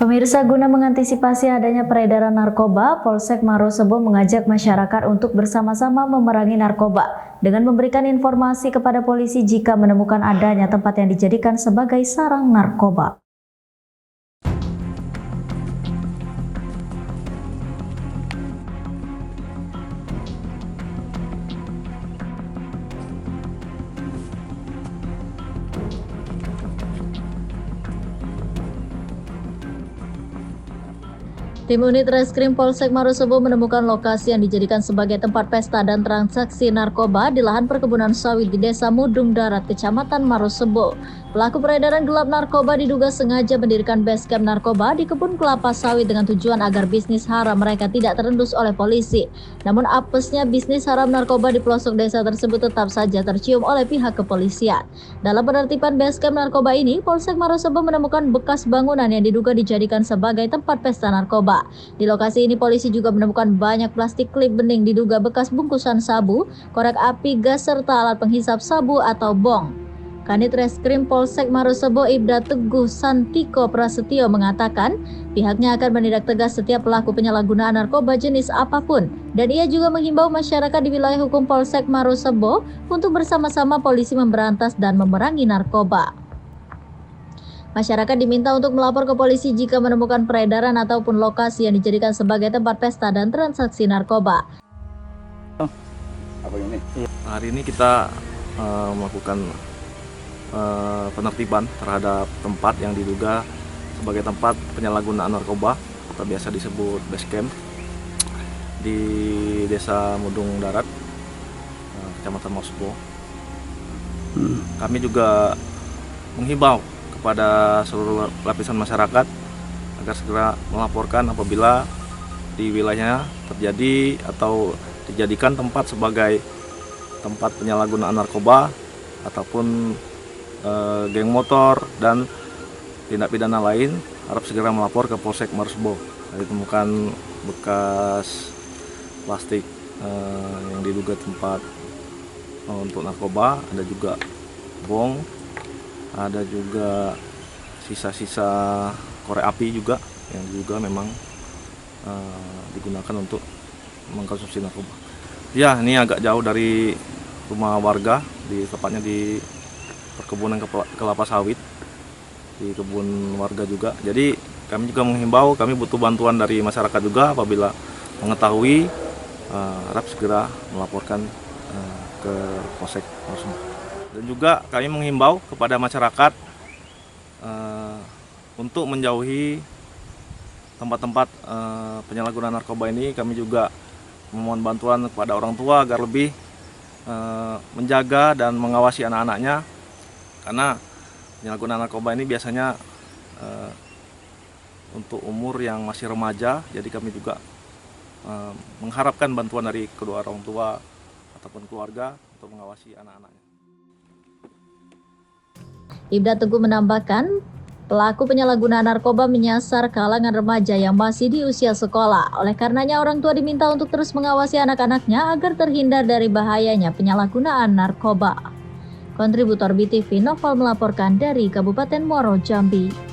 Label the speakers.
Speaker 1: Pemirsa, guna mengantisipasi adanya peredaran narkoba, Polsek Marosebo mengajak masyarakat untuk bersama-sama memerangi narkoba dengan memberikan informasi kepada polisi jika menemukan adanya tempat yang dijadikan sebagai sarang narkoba. Tim unit Reskrim Polsek Marosebo menemukan lokasi yang dijadikan sebagai tempat pesta dan transaksi narkoba di lahan perkebunan sawit di Desa Mudung Darat, Kecamatan Marosebo. Pelaku peredaran gelap narkoba diduga sengaja mendirikan base camp narkoba di kebun kelapa sawit dengan tujuan agar bisnis haram mereka tidak terendus oleh polisi. Namun apesnya bisnis haram narkoba di pelosok desa tersebut tetap saja tercium oleh pihak kepolisian. Dalam penertiban base camp narkoba ini, Polsek Marosebo menemukan bekas bangunan yang diduga dijadikan sebagai tempat pesta narkoba. Di lokasi ini polisi juga menemukan banyak plastik klip bening diduga bekas bungkusan sabu, korek api, gas, serta alat penghisap sabu atau bong. Kanit Reskrim Polsek Marosebo Ibda Teguh Santiko Prasetyo mengatakan pihaknya akan menindak tegas setiap pelaku penyalahgunaan narkoba jenis apapun, dan ia juga menghimbau masyarakat di wilayah hukum Polsek Marosebo untuk bersama-sama polisi memberantas dan memerangi narkoba. Masyarakat diminta untuk melapor ke polisi jika menemukan peredaran ataupun lokasi yang dijadikan sebagai tempat pesta dan transaksi narkoba.
Speaker 2: Hari ini kita melakukan penertiban terhadap tempat yang diduga sebagai tempat penyalahgunaan narkoba atau biasa disebut base camp di Desa Mudung Darat, Kecamatan Marosebo. Kami juga menghimbau kepada seluruh lapisan masyarakat agar segera melaporkan apabila di wilayahnya terjadi atau dijadikan tempat sebagai tempat penyalahgunaan narkoba ataupun geng motor dan tindak pidana lain. Harap segera melapor ke Polsek Marosebo. Ditemukan bekas plastik yang diduga tempat untuk narkoba, ada juga bong, ada juga sisa-sisa korek api juga yang juga memang digunakan untuk mengkonsumsi narkoba. Ya, ini agak jauh dari rumah warga, tepatnya di perkebunan kelapa sawit, di kebun warga juga. Jadi kami juga menghimbau, kami butuh bantuan dari masyarakat juga apabila mengetahui, harap segera melaporkan ke Polsek Marosebo. Dan juga kami menghimbau kepada masyarakat untuk menjauhi tempat-tempat penyalahgunaan narkoba ini. Kami juga memohon bantuan kepada orang tua agar lebih menjaga dan mengawasi anak-anaknya, karena penyalahgunaan narkoba ini biasanya untuk umur yang masih remaja. Jadi kami juga mengharapkan bantuan dari kedua orang tua ataupun keluarga untuk mengawasi anak-anaknya.
Speaker 1: Ibda Teguh menambahkan, pelaku penyalahgunaan narkoba menyasar kalangan remaja yang masih di usia sekolah. Oleh karenanya orang tua diminta untuk terus mengawasi anak-anaknya agar terhindar dari bahayanya penyalahgunaan narkoba. Kontributor BTV Noval melaporkan dari Kabupaten Muaro, Jambi.